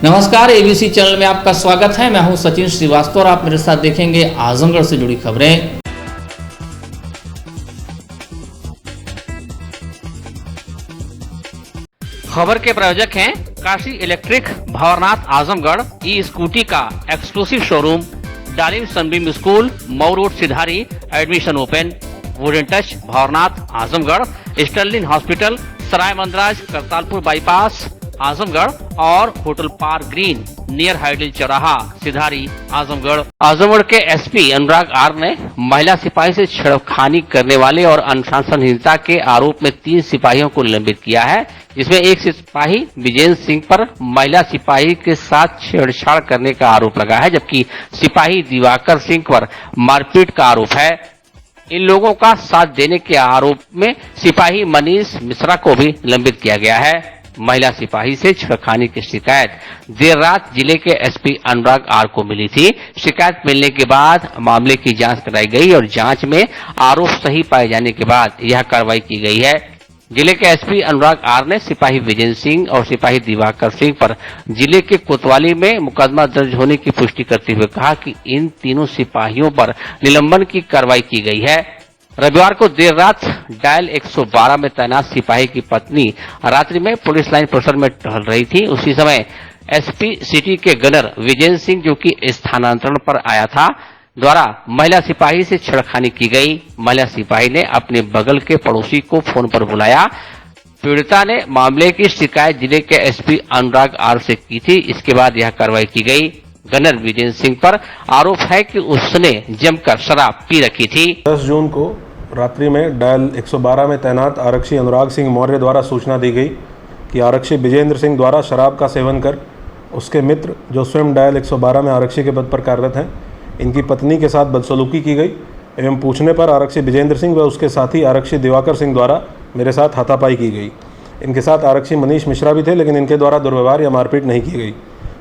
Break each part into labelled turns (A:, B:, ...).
A: नमस्कार, ABC channel में आपका स्वागत है। मैं हूं सचिन श्रीवास्तव और आप मेरे साथ देखेंगे आजमगढ़ से जुड़ी खबरें। खबर के प्रायोजक हैं Kashi electric, Bhanwarnath, Azamgarh. E scooty का exclusive showroom, Dalim Sunbeam school, Mau road, Sidhari. Admission open. Wooden touch, Bhanwarnath, Azamgarh. Sterling hospital, Sarai Mandraj, Kartalpur bypass, Azamgarh. और hotel park green near hydel चौराहा, सिधारी, आजमगढ़। आजमगढ़ के एसपी अनुराग आर ने महिला सिपाही से छेड़खानी करने वाले और अनुशासनहीनता के आरोप में 3 सिपाहियों को निलंबित किया है, जिसमें एक सिपाही विजेंद्र सिंह पर महिला सिपाही के साथ छेड़छाड़ करने का आरोप लगा है, जबकि सिपाही दिवाकर सिंह पर मारपीट का आरोप है। इन लोगों का साथ देने के आरोप में सिपाही मनीष मिश्रा को भी निलंबित किया गया है। महिला सिपाही से छेड़खानी की शिकायत देर रात जिले के एसपी अनुराग आर को मिली थी। शिकायत मिलने के बाद मामले की जांच कराई गई और जांच में आरोप सही पाए जाने के बाद यह कार्रवाई की गई है। जिले के एसपी अनुराग आर ने सिपाही विजेंद्र सिंह और सिपाही दिवाकर सिंह पर जिले के कोतवाली में मुकदमा दर्ज होने की पुष्टि करते हुए कहा कि इन तीनों सिपाहियों पर निलंबन की कार्रवाई की गई है। रविवार को देर रात डायल 112 में तैनात सिपाही की पत्नी रात्रि में पुलिस लाइन परिसर में टहल रही थी। उसी समय एसपी सिटी के गनर विजेंद्र सिंह, जो कि स्थानांतरण पर आया था, द्वारा महिला सिपाही से छेड़खानी की गई। महिला सिपाही ने अपने बगल के पड़ोसी को फोन पर बुलाया। पीड़िता ने मामले की शिकायत जिले के एसपी अनुराग आर से की थी। इसके बाद यह कार्रवाई की गई। गनर विजेंद्र सिंह पर आरोप है कि उसने जमकर शराब पी रखी थी।
B: 10 जून को रात्रि में डायल 112 में तैनात आरक्षी अनुराग सिंह मौर्य द्वारा सूचना दी गई कि आरक्षी विजेंद्र सिंह द्वारा शराब का सेवन कर उसके मित्र, जो स्वयं डायल 112 में आरक्षी के पद पर कार्यरत हैं, इनकी पत्नी के साथ बदसलूकी की गई एवं पूछने पर आरक्षी विजेंद्र सिंह व उसके साथी आरक्षी दिवाकर सिंह द्वारा मेरे साथ हाथापाई की गई। इनके साथ आरक्षी मनीष मिश्रा भी थे, लेकिन इनके द्वारा दुर्व्यवहार या मारपीट नहीं की गई।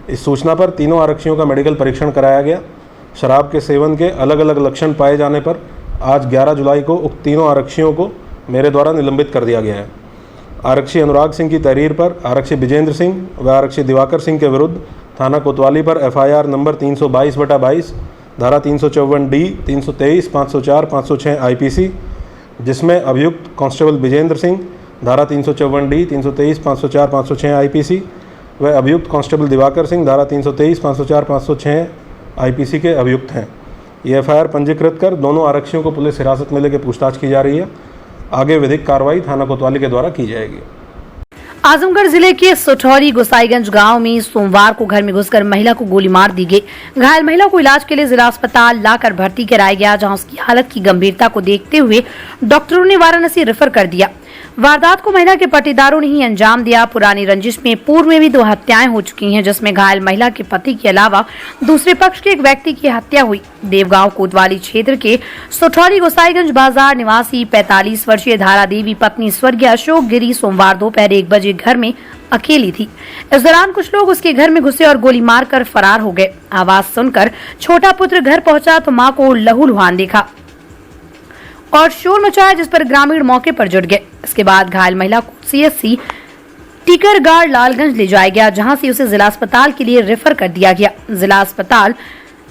B: इस सूचना पर तीनों आरक्षियों का मेडिकल परीक्षण कराया गया। शराब के सेवन के अलग अलग लक्षण पाए जाने पर आज 11 जुलाई को उक्त तीनों आरक्षियों को मेरे द्वारा निलंबित कर दिया गया है। आरक्षी अनुराग सिंह की तहरीर पर आरक्षी विजेंद्र सिंह व आरक्षी दिवाकर सिंह के विरुद्ध थाना कोतवाली पर एफआईआर नंबर 322/22, धारा 354D, 323, 504, 506 आईपीसी, जिसमें अभियुक्त कांस्टेबल विजेंद्र सिंह धारा 354D, 323, 504, 506 आईपीसी व अभियुक्त कांस्टेबल दिवाकर सिंह धारा 323, 504, 506 आईपीसी के अभियुक्त हैं। ये एफआईआर पंजीकृत कर दोनों आरक्षियों को पुलिस हिरासत में लेकर पूछताछ की जा रही है। आगे विधिक कार्रवाई थाना कोतवाली के द्वारा की जाएगी।
C: आजमगढ़ जिले के सोठौरी गोसाईगंज गांव में सोमवार को घर में घुसकर महिला को गोली मार दी गई। घायल महिला को इलाज के लिए जिला अस्पताल लाकर भर्ती कराया गया, जहां उसकी हालत की गंभीरता को देखते हुए डॉक्टरों ने वाराणसी रेफर कर दिया। वारदात को महिला के पटीदारों ने ही अंजाम दिया। पुरानी रंजिश में पूर्व में भी 2 हत्याएं हो चुकी हैं, जिसमें घायल महिला के पति के अलावा दूसरे पक्ष के एक व्यक्ति की हत्या हुई। देवगांव कोतवाली क्षेत्र के सोठौरी गोसाईगंज बाजार निवासी 45 वर्षीय धारा देवी पत्नी स्वर्गीय अशोक गिरी सोमवार दोपहर 1 बजे घर में अकेली थी। इस दौरान कुछ लोग उसके घर में घुसे और गोली मारकर फरार हो गए। आवाज सुनकर छोटा पुत्र घर पहुंचा तो मां को लहूलुहान देखा और शोर मचाया, जिस पर ग्रामीण मौके पर जुट गए। इसके बाद घायल महिला को सीएससी टीकरगाड़ लालगंज ले जाया गया, जहां से उसे जिला अस्पताल के लिए रेफर कर दिया गया। जिला अस्पताल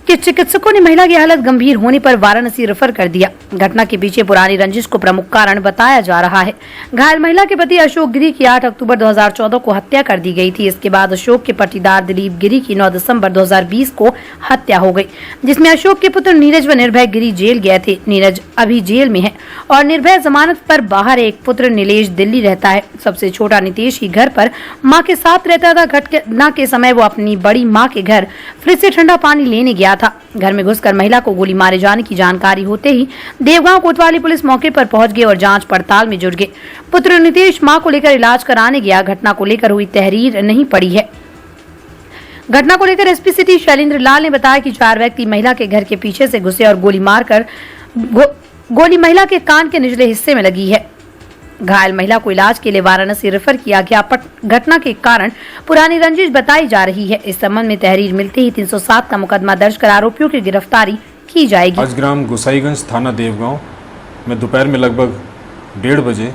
C: के चिकित्सकों ने महिला की हालत गंभीर होने पर वाराणसी रेफर कर दिया। घटना के पीछे पुरानी रंजिश को प्रमुख कारण बताया जा रहा है। घायल महिला के पति अशोक गिरी की 8 अक्टूबर 2014 को हत्या कर दी गई थी। इसके बाद अशोक के पटीदार दिलीप गिरी की 9 दिसंबर 2020 को हत्या हो गई, जिसमें अशोक के पुत्र नीरज व निर्भय गिरी जेल गए थे। नीरज अभी जेल में है और निर्भय जमानत पर बाहर। एक पुत्र नीलेश दिल्ली रहता है। सबसे छोटा नितेश ही घर पर माँ के साथ रहता था। घटना के समय वो अपनी बड़ी माँ के घर फ्रिज से ठंडा पानी लेने गया था। घर में घुसकर महिला को गोली मारे जाने की जानकारी होते ही देवगांव कोतवाली पुलिस मौके पर पहुंच गई और जांच पड़ताल में जुट गई। पुत्र नितेश मां को लेकर इलाज कराने गया। घटना को लेकर हुई तहरीर नहीं पड़ी है। घटना को लेकर एसपी सिटी शैलेंद्र लाल ने बताया कि 4 व्यक्ति महिला के घर के पीछे से घुसे और गोली महिला के कान के निचले हिस्से में लगी है। घायल महिला को इलाज के लिए वाराणसी रेफर किया गया। घटना के कारण पुरानी रंजिश बताई जा रही है। इस संबंध में तहरीर मिलते ही 307 का मुकदमा दर्ज कर आरोपियों की गिरफ्तारी की जाएगी।
D: आज ग्राम गोसाईगंज थाना देवगांव में दोपहर में लगभग 1:30 बजे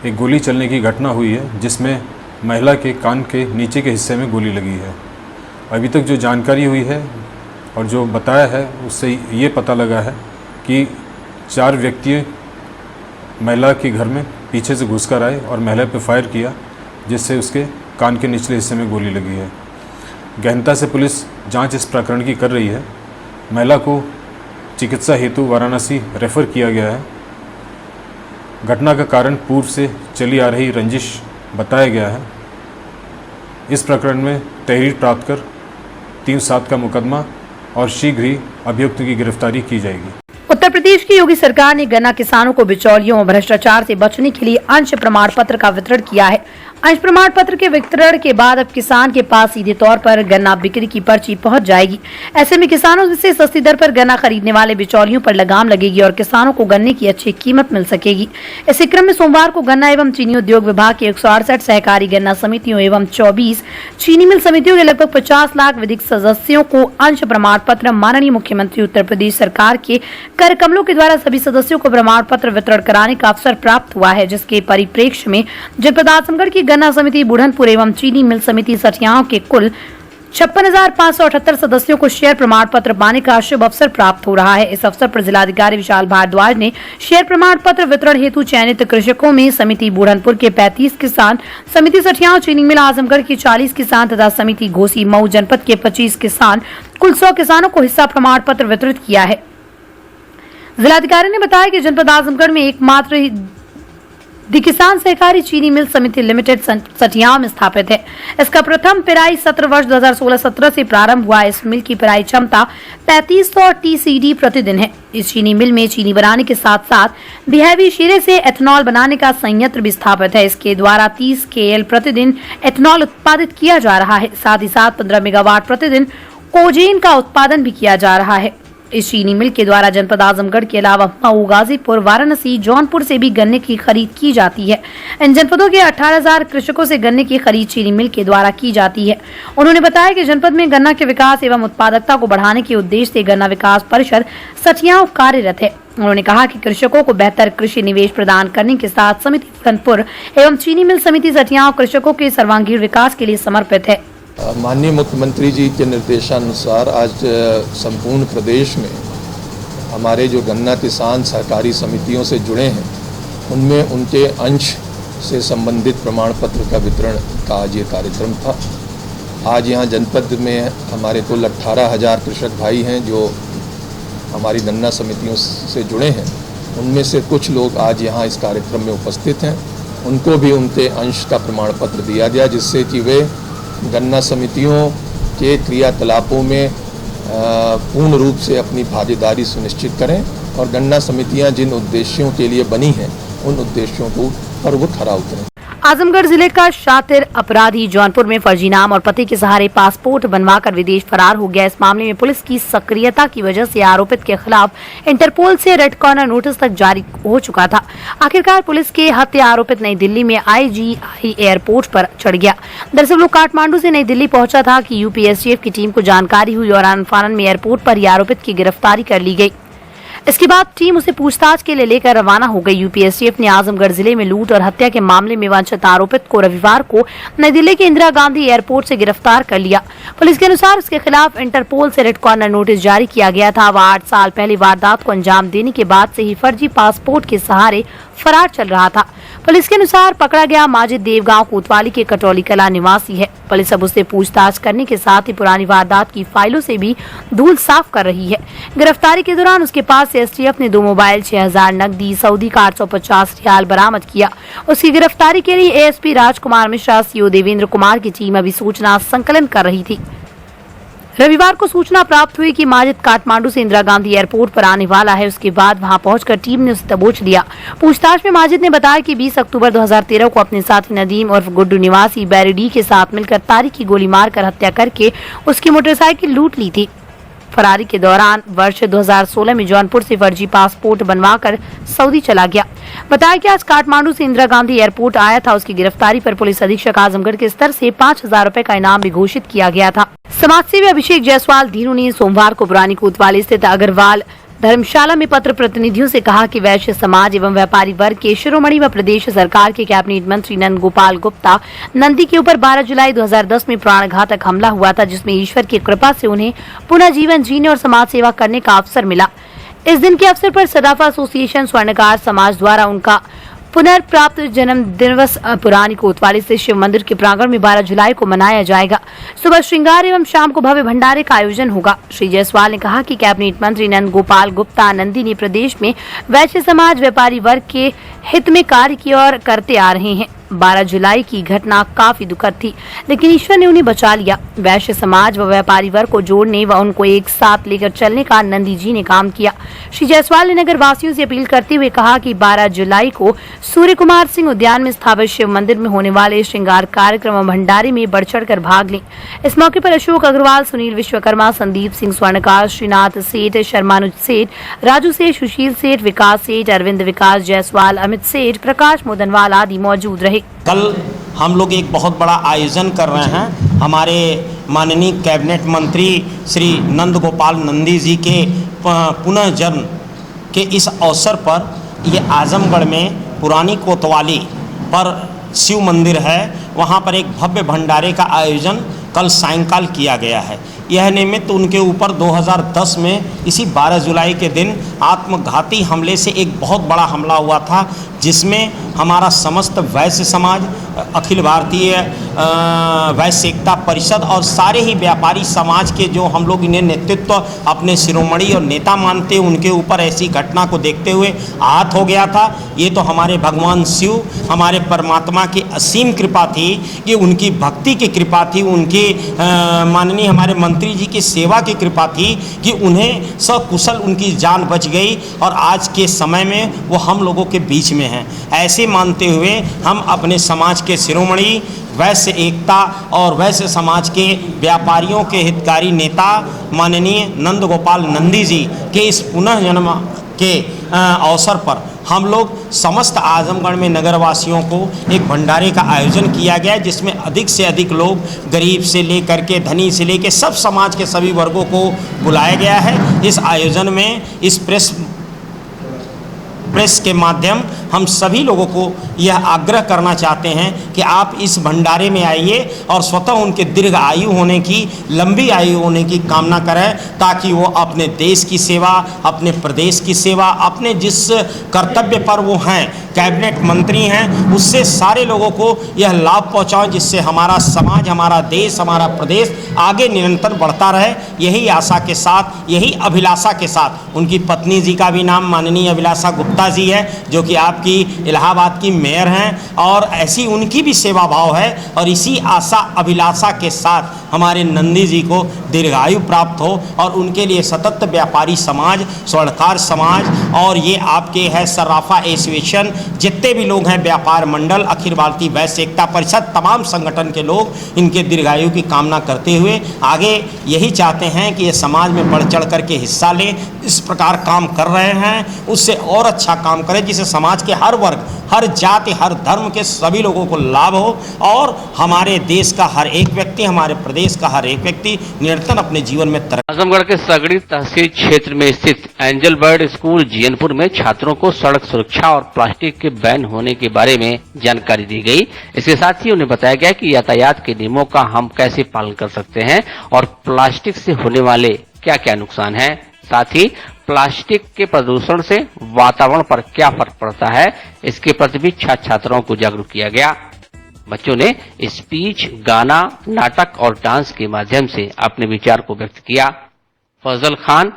D: एक गोली चलने की घटना हुई है, जिसमें महिला के कान के नीचे के हिस्से में गोली लगी है। अभी तक जो जानकारी हुई है और जो बताया है उससे ये पता लगा है कि 4 व्यक्ति महिला के घर में पीछे से घुसकर आए और महिला पर फायर किया, जिससे उसके कान के निचले हिस्से में गोली लगी है। गहनता से पुलिस जांच इस प्रकरण की कर रही है। महिला को चिकित्सा हेतु वाराणसी रेफर किया गया है। घटना का कारण पूर्व से चली आ रही रंजिश बताया गया है। इस प्रकरण में तहरीर प्राप्त कर 3-7 का मुकदमा और शीघ्र ही अभियुक्त की गिरफ्तारी की जाएगी।
C: उत्तर प्रदेश की योगी सरकार ने गन्ना किसानों को बिचौलियों और भ्रष्टाचार से बचने के लिए अंश प्रमाण पत्र का वितरण किया है। अंश प्रमाण पत्र के वितरण के बाद अब किसान के पास सीधे तौर पर गन्ना बिक्री की पर्ची पहुंच जाएगी। ऐसे में किसानों से सस्ती दर पर गन्ना खरीदने वाले बिचौलियों पर लगाम लगेगी और किसानों को गन्ने की अच्छी कीमत मिल सकेगी। इसी क्रम में सोमवार को गन्ना एवं चीनी उद्योग विभाग की 168 सहकारी गन्ना समितियों एवं 24 चीनी मिल समितियों के लगभग 50 लाख विधिक सदस्यों को अंश प्रमाण पत्र माननीय मुख्यमंत्री उत्तर प्रदेश सरकार के कर कमलों के द्वारा सभी सदस्यों को प्रमाण पत्र वितरण कराने का अवसर प्राप्त हुआ है, जिसके परिप्रेक्ष्य में जनपद आजमगढ़ की गन्ना समिति बुढ़नपुर एवं चीनी मिल समिति सठियाओं के कुल 56,578 सदस्यों को शेयर प्रमाण पत्र पाने का शुभ अवसर प्राप्त हो रहा है। इस अवसर पर जिलाधिकारी विशाल भारद्वाज ने शेयर प्रमाण पत्र वितरण हेतु चयनित कृषकों में समिति बुढ़नपुर के 35 किसान, समिति सठियाओं चीनी मिल आजमगढ़ के 40 किसान तथा समिति घोसी मऊ जनपद के 25 किसान, कुल 100 किसानों को हिस्सा प्रमाण पत्र वितरित किया है। जिलाधिकारी ने बताया कि जनपद आजमगढ़ में एकमात्र दी किसान सहकारी चीनी मिल समिति लिमिटेड सठियाओं में स्थापित है। इसका प्रथम पेराई सत्र वर्ष 2016-17 से प्रारंभ हुआ। इस मिल की पेराई क्षमता 3500 TCD प्रतिदिन है। इस चीनी मिल में चीनी बनाने के साथ साथ बिहेवी शीरे से एथेनॉल बनाने का संयंत्र भी स्थापित है। इसके द्वारा 30 KL प्रतिदिन एथेनॉल उत्पादित किया जा रहा है। साथ ही साथ 15 मेगावाट प्रतिदिन कोजीन का उत्पादन भी किया जा रहा है। इस चीनी मिल के द्वारा जनपद आजमगढ़ के अलावा मऊ, गाजीपुर, वाराणसी, जौनपुर से भी गन्ने की खरीद की जाती है। इन जनपदों के 18,000 कृषकों से गन्ने की खरीद चीनी मिल के द्वारा की जाती है। उन्होंने बताया कि जनपद में गन्ना के विकास एवं उत्पादकता को बढ़ाने के उद्देश्य से गन्ना विकास परिषद सठियाओं कार्यरत है। उन्होंने कहा कि कृषकों को बेहतर कृषि निवेश प्रदान करने के साथ समिति बुढ़नपुर एवं चीनी मिल समिति सठियाओं कृषकों के सर्वांगीण विकास के लिए समर्पित है।
E: माननीय मुख्यमंत्री जी के निर्देशानुसार आज संपूर्ण प्रदेश में हमारे जो गन्ना किसान सहकारी समितियों से जुड़े हैं उनमें उनके अंश से संबंधित प्रमाण पत्र का वितरण का आज ये कार्यक्रम था। आज यहाँ जनपद में हमारे कुल 18,000 कृषक भाई हैं जो हमारी गन्ना समितियों से जुड़े हैं। उनमें से कुछ लोग आज यहाँ इस कार्यक्रम में उपस्थित हैं। उनको भी उनके अंश का प्रमाण पत्र दिया गया, जिससे कि वे गन्ना समितियों के क्रियाकलापों में पूर्ण रूप से अपनी भागीदारी सुनिश्चित करें और गन्ना समितियां जिन उद्देश्यों के लिए बनी हैं उन उद्देश्यों को पर वो खरा उतरें।
C: आजमगढ़ जिले का शातिर अपराधी जौनपुर में फर्जी नाम और पति के सहारे पासपोर्ट बनवाकर विदेश फरार हो गया। इस मामले में पुलिस की सक्रियता की वजह से आरोपित के खिलाफ इंटरपोल से रेड कॉर्नर नोटिस तक जारी हो चुका था। आखिरकार पुलिस के हत्या आरोपित नई दिल्ली में IGI एयरपोर्ट पर चढ़ गया। दरअसल वो काठमांडू से नई दिल्ली पहुंचा था कि UPSCF की टीम को जानकारी हुई और आनन-फानन में एयरपोर्ट पर ही आरोपित की गिरफ्तारी कर ली गई। इसके बाद टीम उसे पूछताछ के लिए लेकर रवाना हो गई। UPSCF ने आजमगढ़ जिले में लूट और हत्या के मामले में वांछित आरोपित को रविवार को नई दिल्ली के इंदिरा गांधी एयरपोर्ट से गिरफ्तार कर लिया। पुलिस के अनुसार उसके खिलाफ इंटरपोल से रेड कॉर्नर नोटिस जारी किया गया था। वह 8 साल पहले वारदात को अंजाम देने के बाद से ही फर्जी पासपोर्ट के सहारे फरार चल रहा था। पुलिस के अनुसार पकड़ा गया माजिद देवगांव कोतवाली के कटौली कला निवासी है। पुलिस अब उससे पूछताछ करने के साथ ही पुरानी वारदात की फाइलों से भी धूल साफ कर रही है। गिरफ्तारी के दौरान उसके पास से STF ने 2 मोबाइल, 6,000 नकदी, सऊदी का 850 रियाल बरामद किया। उसकी गिरफ्तारी के लिए ASP राजकुमार मिश्रा, CO देवेंद्र कुमार की टीम अभी सूचना संकलन कर रही थी। रविवार को सूचना प्राप्त हुई कि माजिद काठमांडू से इंदिरा गांधी एयरपोर्ट पर आने वाला है। उसके बाद वहां पहुंचकर टीम ने उसे दबोच लिया। पूछताछ में माजिद ने बताया कि 20 अक्टूबर 2013 को अपने साथी नदीम और गुड्डू निवासी बैरिडी के साथ मिलकर तारिक की गोली मारकर हत्या करके उसकी मोटरसाइकिल लूट ली थी। फरारी के दौरान वर्ष 2016 में जौनपुर से फर्जी पासपोर्ट बनवाकर सऊदी चला गया। बताया कि आज काठमांडू से इंदिरा गांधी एयरपोर्ट आया था। उसकी गिरफ्तारी पर पुलिस अधीक्षक आजमगढ़ के स्तर से 5,000 रुपए का इनाम भी घोषित किया गया था। समाजसेवी अभिषेक जायसवाल धीरू ने सोमवार को पुरानी कोतवाली स्थित अग्रवाल धर्मशाला में पत्र प्रतिनिधियों से कहा कि वैश्य समाज एवं व्यापारी वर्ग के शिरोमणि व प्रदेश सरकार के कैबिनेट मंत्री नंद गोपाल गुप्ता नंदी के ऊपर 12 जुलाई 2010 में प्राणघातक हमला हुआ था, जिसमें ईश्वर की कृपा से उन्हें पुनः जीवन जीने और समाज सेवा करने का अवसर मिला। इस दिन के अवसर पर सदाफा एसोसिएशन स्वर्णकार समाज द्वारा उनका पुनर्प्राप्त जन्म दिवस पुरानी कोतवाली स्थित शिव मंदिर के प्रांगण में 12 जुलाई को मनाया जाएगा। सुबह श्रृंगार एवं शाम को भव्य भंडारे का आयोजन होगा। श्री जायसवाल ने कहा कि कैबिनेट मंत्री नंद गोपाल गुप्ता नंदी ने प्रदेश में वैश्य समाज व्यापारी वर्ग के हित में कार्य किए और करते आ रहे हैं। 12 जुलाई की घटना काफी दुखद थी, लेकिन ईश्वर ने उन्हें बचा लिया। वैश्य समाज व व्यापारी वर्ग को जोड़ने व उनको एक साथ लेकर चलने का नंदी जी ने काम किया। श्री जायसवाल ने नगर वासियों से अपील करते हुए कहा कि 12 जुलाई को सूर्य कुमार सिंह उद्यान में स्थापित शिव मंदिर में होने वाले श्रृंगार कार्यक्रम व भंडारे में बढ़ चढ़ कर भाग लें। इस मौके पर अशोक अग्रवाल, सुनील विश्वकर्मा, संदीप सिंह स्वर्णकार, श्रीनाथ सेठ, शर्मानुज सेठ, राजू सेठ, सुशील सेठ, विकास सेठ, अरविंद विकास जायसवाल, अमित सेठ, प्रकाश मोदनवाल आदि मौजूद रहे।
F: कल हम लोग एक बहुत बड़ा आयोजन कर रहे हैं। हमारे माननीय कैबिनेट मंत्री श्री नंद गोपाल नंदी जी के पुनः जन्म के इस अवसर पर ये आजमगढ़ में पुरानी कोतवाली पर शिव मंदिर है, वहाँ पर एक भव्य भंडारे का आयोजन कल सायंकाल किया गया है। यह निमित्त उनके ऊपर 2010 में इसी 12 जुलाई के दिन आत्मघाती हमले से एक बहुत बड़ा हमला हुआ था, जिसमें हमारा समस्त वैश्य समाज, अखिल भारतीय वैश्य एकता परिषद और सारे ही व्यापारी समाज के जो हम लोग इन्हें नेतृत्व अपने शिरोमणि और नेता मानते, उनके ऊपर ऐसी घटना को देखते हुए आहत हो गया था। ये तो हमारे भगवान शिव, हमारे परमात्मा की असीम कृपा थी, ये उनकी भक्ति की कृपा थी, उनकी माननीय हमारे मंत्री जी की सेवा की कृपा थी कि उन्हें सकुशल उनकी जान बच गई और आज के समय में वो हम लोगों के बीच में हैं। ऐसे मानते हुए हम अपने समाज के शिरोमणि, वैश्य एकता और वैश्य समाज के व्यापारियों के हितकारी नेता माननीय नंद गोपाल नंदी जी के इस पुनः जन्म के अवसर पर हम लोग समस्त आजमगढ़ में नगरवासियों को एक भंडारे का आयोजन किया गया, जिसमें अधिक से अधिक लोग, गरीब से लेकर के धनी से लेकर सब समाज के सभी वर्गों को बुलाया गया है। इस आयोजन में इस प्रेस के माध्यम हम सभी लोगों को यह आग्रह करना चाहते हैं कि आप इस भंडारे में आइए और स्वतः उनके दीर्घ आयु होने की, लंबी आयु होने की कामना करें, ताकि वो अपने देश की सेवा, अपने प्रदेश की सेवा, अपने जिस कर्तव्य पर वो हैं, कैबिनेट मंत्री हैं, उससे सारे लोगों को यह लाभ पहुँचाएं, जिससे हमारा समाज, हमारा देश, हमारा प्रदेश आगे निरंतर बढ़ता रहे। यही आशा के साथ, यही अभिलाषा के साथ, उनकी पत्नी जी का भी नाम माननीय अभिलाषा गुप्ता जी है, जो कि आपकी इलाहाबाद की मेयर हैं, और ऐसी उनकी भी सेवा भाव है। और इसी आशा अभिलाषा के साथ हमारे नंदी जी को दीर्घायु प्राप्त हो और उनके लिए सतत व्यापारी समाज, स्वर्णकार समाज और ये आपके है सराफा एसोसिएशन, जितने भी लोग हैं, व्यापार मंडल, अखिल भारतीय वैश्य एकता परिषद, तमाम संगठन के लोग इनके दीर्घायु की कामना करते हुए आगे यही चाहते हैं कि ये समाज में बढ़ चढ़ करके हिस्सा लें। इस प्रकार काम कर रहे हैं, उससे और अच्छा काम करें, जिससे समाज के हर वर्ग, हर जाति, हर धर्म के सभी लोगों को लाभ हो और हमारे देश का हर एक व्यक्ति, हमारे प्रदेश का हर एक व्यक्ति निरंतर अपने जीवन में तरक्की।
A: आजमगढ़ के सगड़ी तहसील क्षेत्र में स्थित एंजल बर्ड स्कूल जीयनपुर में छात्रों को सड़क सुरक्षा और प्लास्टिक के बैन होने के बारे में जानकारी दी गई। इसके साथ ही उन्हें बताया गया कि यातायात के नियमों का हम कैसे पालन कर सकते हैं और प्लास्टिक से होने वाले क्या क्या नुकसान है, साथ ही प्लास्टिक के प्रदूषण से वातावरण पर क्या फर्क पड़ता है, इसके प्रति भी छात्र छात्राओं को जागरूक किया गया। बच्चों ने स्पीच, गाना, नाटक और डांस के माध्यम से अपने विचार को व्यक्त किया। फजल खान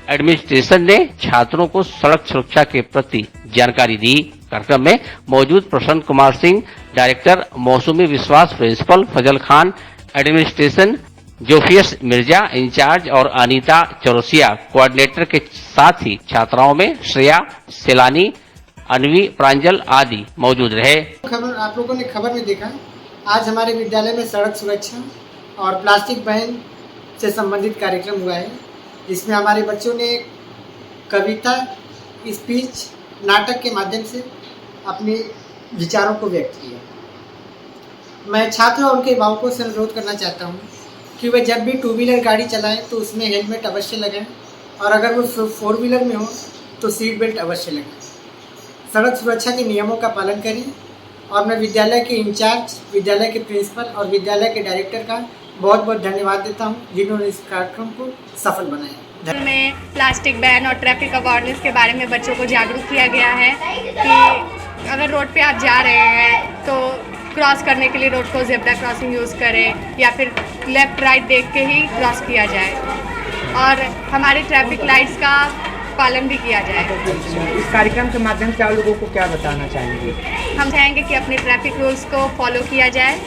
A: एडमिनिस्ट्रेशन ने छात्रों को सड़क सुरक्षा के प्रति जानकारी दी। कार्यक्रम में मौजूद प्रसन्न कुमार सिंह, डायरेक्टर, मौसमी विश्वास प्रिंसिपल, फजल खान एडमिनिस्ट्रेशन, जोफियस मिर्जा इंचार्ज और अनीता चौरसिया कोऑर्डिनेटर के साथ ही छात्राओं में श्रेया, सेलानी, अनवी, प्रांजल आदि मौजूद रहे।
G: खबर आप लोगों ने खबर में देखा, आज हमारे विद्यालय में सड़क सुरक्षा और प्लास्टिक बैन से संबंधित कार्यक्रम हुआ है, जिसमें हमारे बच्चों ने कविता, स्पीच, नाटक के माध्यम से अपने विचारों को व्यक्त किया। मैं छात्रों और उनके अभिभावकों से अनुरोध करना चाहता हूँ कि वह जब भी टू व्हीलर गाड़ी चलाएं तो उसमें हेलमेट अवश्य लगाएं और अगर वो 4 व्हीलर में हो तो सीट बेल्ट अवश्य लगे। सड़क सुरक्षा के नियमों का पालन करें। और मैं विद्यालय के इंचार्ज, विद्यालय के प्रिंसिपल और विद्यालय के डायरेक्टर का बहुत बहुत धन्यवाद देता हूँ जिन्होंने इस कार्यक्रम को सफल बनाया।
H: में प्लास्टिक बैन और ट्रैफिक अवेयरनेस के बारे में बच्चों को जागरूक किया गया है कि अगर रोड पे आप जा रहे हैं तो क्रॉस करने के लिए रोड को ज़ेब्रा क्रॉसिंग यूज़ करें या फिर लेफ़्ट राइट देख के ही क्रॉस किया जाए और हमारे ट्रैफिक लाइट्स का पालन भी किया जाए।
I: इस कार्यक्रम के माध्यम से आप लोगों को क्या बताना चाहेंगे?
H: हम चाहेंगे कि अपने ट्रैफिक रूल्स को फॉलो किया जाए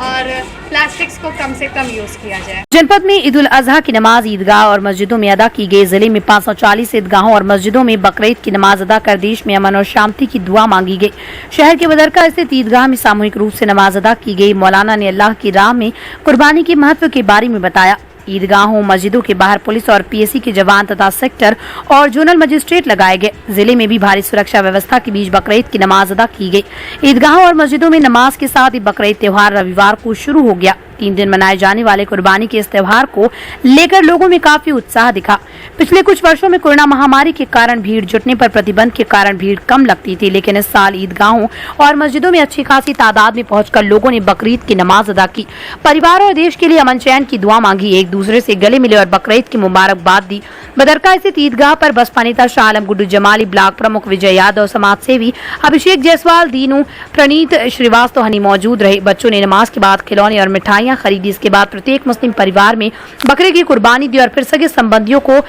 H: और प्लास्टिक्स को कम से कम यूज किया जाए।
C: जनपद में ईद उल अजहा की नमाज ईदगाह और मस्जिदों में अदा की गई। जिले में 540 ईदगाहों और मस्जिदों में बकरीद की नमाज अदा कर देश में अमन और शांति की दुआ मांगी गई। शहर के बदरका स्थित ईदगाह में सामूहिक रूप से नमाज अदा की गई। मौलाना ने अल्लाह की राह में कुर्बानी के महत्व के बारे में बताया। ईदगाहों मस्जिदों के बाहर पुलिस और पीएसी के जवान तथा सेक्टर और जोनल मजिस्ट्रेट लगाए गए। जिले में भी भारी सुरक्षा व्यवस्था के बीच बकरीद की नमाज अदा की गई। ईदगाहों और मस्जिदों में नमाज के साथ ही बकरीद त्योहार रविवार को शुरू हो गया। 3 दिन मनाए जाने वाले कुर्बानी के इस त्योहार को लेकर लोगों में काफी उत्साह दिखा। पिछले कुछ वर्षों में कोरोना महामारी के कारण भीड़ जुटने पर प्रतिबंध के कारण भीड़ कम लगती थी, लेकिन इस साल ईदगाहों और मस्जिदों में अच्छी खासी तादाद में पहुंचकर लोगों ने बकरीद की नमाज अदा की। परिवार और देश के लिए अमन चैन की दुआ मांगी, एक दूसरे से गले मिले और बकरीद की मुबारकबाद दी। बदरका स्थित ईदगाह पर बसपा नेता शाह आलम गुड्डू जमाली, ब्लॉक प्रमुख विजय यादव, समाज सेवी अभिषेक जायसवाल, दीनू प्रणीत श्रीवास्तव हनी मौजूद रहे। बच्चों ने नमाज के बाद खिलौने और मिठाइयां खरीदी। इसके बाद प्रत्येक मुस्लिम परिवार में बकरे की कुर्बानी दी और फिर सगे संबंधियों को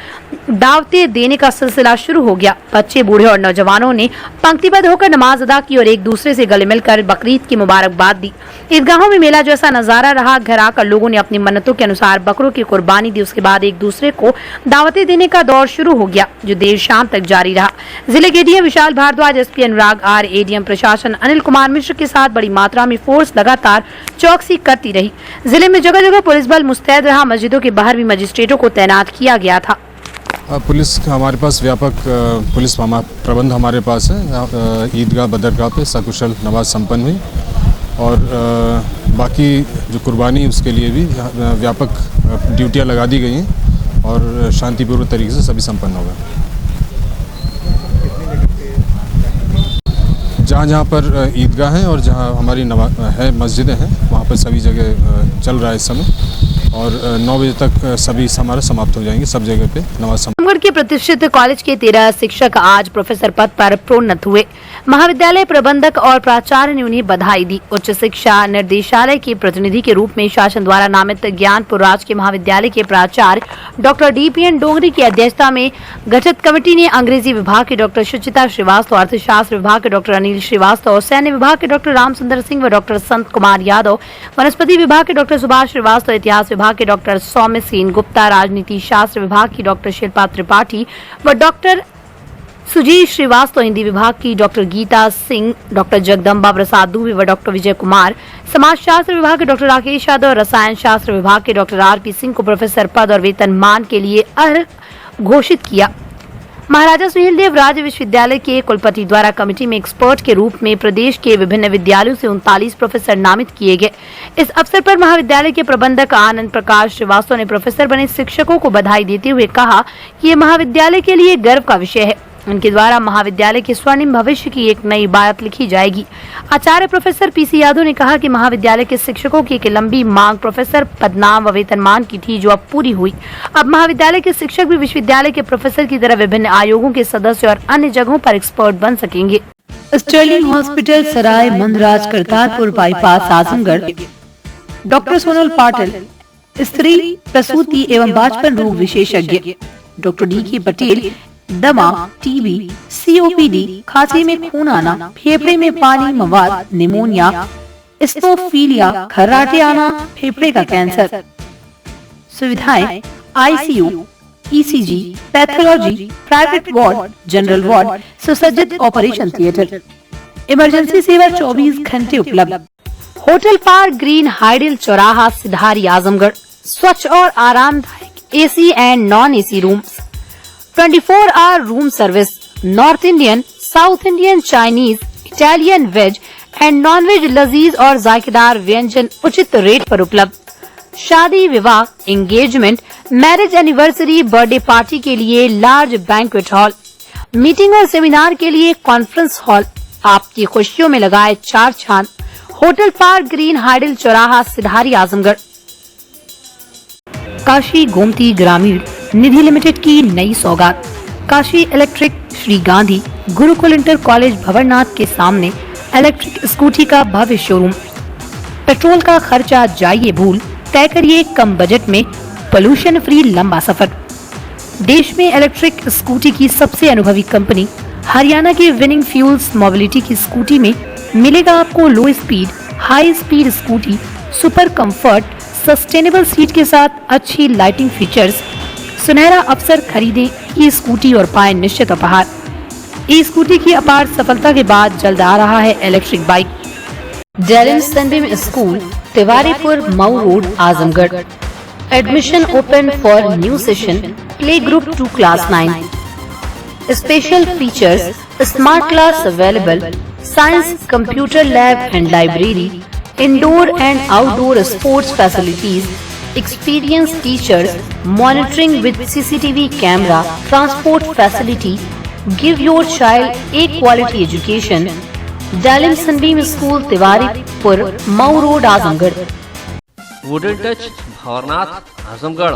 C: दावतें देने का सिलसिला शुरू हो गया। बच्चे, बूढ़े और नौजवानों ने पंक्तिबद्ध होकर नमाज अदा की और एक दूसरे से गले मिलकर बकरीद की मुबारकबाद दी। ईदगाहों में मेला जैसा नजारा रहा। घर आकर लोगों ने अपनी मन्नतों के अनुसार बकरों की कुर्बानी दी। उसके बाद एक दूसरे को दावतें देने का दौर शुरू हो गया, जो देर शाम तक जारी रहा। जिले के DM Vishal Bhardwaj, SP Anurag R, ADM प्रशासन अनिल कुमार मिश्र के साथ बड़ी मात्रा में फोर्स लगातार चौकसी करती रही। जिले में जगह जगह पुलिस बल मुस्तैद रहा। मस्जिदों के बाहर भी मजिस्ट्रेटों को तैनात किया गया था।
D: पुलिस हमारे पास व्यापक पुलिस प्रबंध हमारे पास है। ईदगाह बदरगाह पे सकुशल नमाज संपन्न हुई और बाकी जो कुर्बानी उसके लिए भी व्यापक ड्यूटियां लगा दी गई हैं और शांतिपूर्वक तरीके से सभी संपन्न हो गए। जहाँ जहाँ पर ईदगाह हैं और जहाँ हमारी मस्जिदें हैं वहाँ पर सभी जगह चल रहा है इस समय और 9 बजे तक सभी समारोह समाप्त हो जाएंगे। सब जगह पे नमाज
C: आजमगढ़ के प्रतिष्ठित कॉलेज के 13 शिक्षक आज प्रोफेसर पद पर प्रोन्नत हुए। महाविद्यालय प्रबंधक और प्राचार्य ने उन्हें बधाई दी। उच्च शिक्षा निर्देशालय के प्रतिनिधि के रूप में शासन द्वारा नामित ज्ञानपुर राजकीय महाविद्यालय के प्राचार्य डॉक्टर DPN डोंगरी की अध्यक्षता में गठित कमेटी ने अंग्रेजी विभाग के डॉक्टर सुचिता श्रीवास्तव, अर्थशास्त्र विभाग के डॉक्टर अनिल श्रीवास्तव, सैन्य विभाग के डॉक्टर रामचंद्र सिंह व डॉक्टर संत कुमार यादव, वनस्पति विभाग के डॉक्टर सुभाष श्रीवास्तव, इतिहास विभाग के डॉक्टर सौम्य सेन गुप्ता, राजनीति शास्त्र विभाग की डॉक्टर शिल्पा त्रिपाठी व डॉक्टर सुजीत श्रीवास्तव, हिंदी विभाग की डॉक्टर गीता सिंह, डॉक्टर जगदम्बा प्रसाद दुबे व डॉक्टर विजय कुमार, समाजशास्त्र विभाग के डॉक्टर राकेश यादव, रसायन शास्त्र विभाग के डॉक्टर RP सिंह को प्रोफेसर पद और वेतनमान के लिए अर्ह घोषित किया। महाराजा सुहेलदेव राज्य विश्वविद्यालय के कुलपति द्वारा कमेटी में एक्सपर्ट के रूप में प्रदेश के विभिन्न विद्यालयों से 39 प्रोफेसर नामित किए गए। इस अवसर पर महाविद्यालय के प्रबंधक आनंद प्रकाश श्रीवास्तव ने प्रोफेसर बने शिक्षकों को बधाई देते हुए कहा कि ये महाविद्यालय के लिए गर्व का विषय है। उनके द्वारा महाविद्यालय के स्वर्णिम भविष्य की एक नई इबारत लिखी जाएगी। आचार्य प्रोफेसर PC यादव ने कहा कि महाविद्यालय के शिक्षकों की एक लंबी मांग प्रोफेसर पदनाम व वेतनमान की थी, जो अब पूरी हुई। अब महाविद्यालय के शिक्षक भी विश्वविद्यालय के प्रोफेसर की तरह विभिन्न आयोगों के सदस्य और अन्य जगहों पर एक्सपर्ट बन सकेंगे। Sterling hospital Sarai Mandraj Kartarpur bypass Azamgarh. Doctor Sonal Patil, स्त्री प्रसूति एवं बाचपन रोग विशेषज्ञ। डॉक्टर DK पटेल, दमा, TB, COPD, खांसी में खून आना, फेफड़े में पानी मवाद, निमोनिया, स्टोफीलिया, खर्राटे आना, फेफड़े का कैंसर। सुविधाएं ICU, ECG, pathology, private ward, general ward, सुसज्जित ऑपरेशन थिएटर। इमरजेंसी सेवा 24 घंटे उपलब्ध। होटल पार्क ग्रीन हाइडल चौराहा सिधारी आजमगढ़। स्वच्छ और आरामदायक AC and non AC rooms, 24 hour room service, north Indian, south Indian, Chinese, Italian, veg and non veg लजीज और जायकेदार व्यंजन उचित रेट पर उपलब्ध। शादी, विवाह, engagement, marriage anniversary, birthday party के लिए लार्ज बैंक्वेट हॉल, मीटिंग और सेमिनार के लिए कॉन्फ्रेंस हॉल, आपकी खुशियों में लगाए 4 चांद। होटल पार्क ग्रीन, हाइडल चौराहा, सिधारी, आजमगढ़। काशी गोमती ग्रामीण निधि लिमिटेड की नई सौगात। Kashi electric, Shri Gandhi Gurukul inter college Bhawarnath के सामने इलेक्ट्रिक स्कूटी का भव्य शोरूम। पेट्रोल का खर्चा जाइए भूल, तय करिए कम बजट में पोल्यूशन फ्री लंबा सफर। देश में इलेक्ट्रिक स्कूटी की सबसे अनुभवी कंपनी हरियाणा की विनिंग फ्यूल्स मोबिलिटी की स्कूटी में मिलेगा आपको लो speed, high speed scooty, super comfort, sustainable seat के साथ अच्छी लाइटिंग फीचर्स। सुनहरा अवसर, खरीदें ई स्कूटी और पाएं निश्चित उपहार। ई स्कूटी की अपार सफलता के बाद जल्द आ रहा है electric bike. Dalim Sunbeam school, Tiwaripur, Mau road, Azamgarh. Admission open for new session, play group to class 9। Special features, smart class available, science, computer lab and library, indoor and outdoor sports facilities, experienced teachers, monitoring with CCTV camera, transport facility. Give your child a quality education. Dalim Sunbeam School, Tiwaripur, Mau Road, Azamgarh.
A: Wooden touch Bhawarnath, Azamgarh,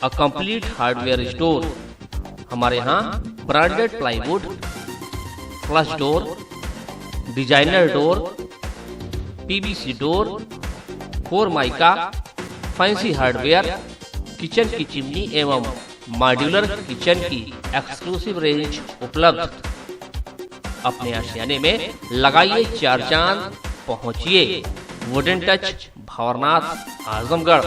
A: a complete hardware store. हमारे यहाँ branded plywood, flush door, designer door, PVC door, formica, fancy hardware, kitchen की chimney एवं modular kitchen की exclusive range उपलब्ध। अपने आशियाने में लगाइए 4 चांद, पहुंचिए वुडन टच भवरनाथ, आजमगढ़।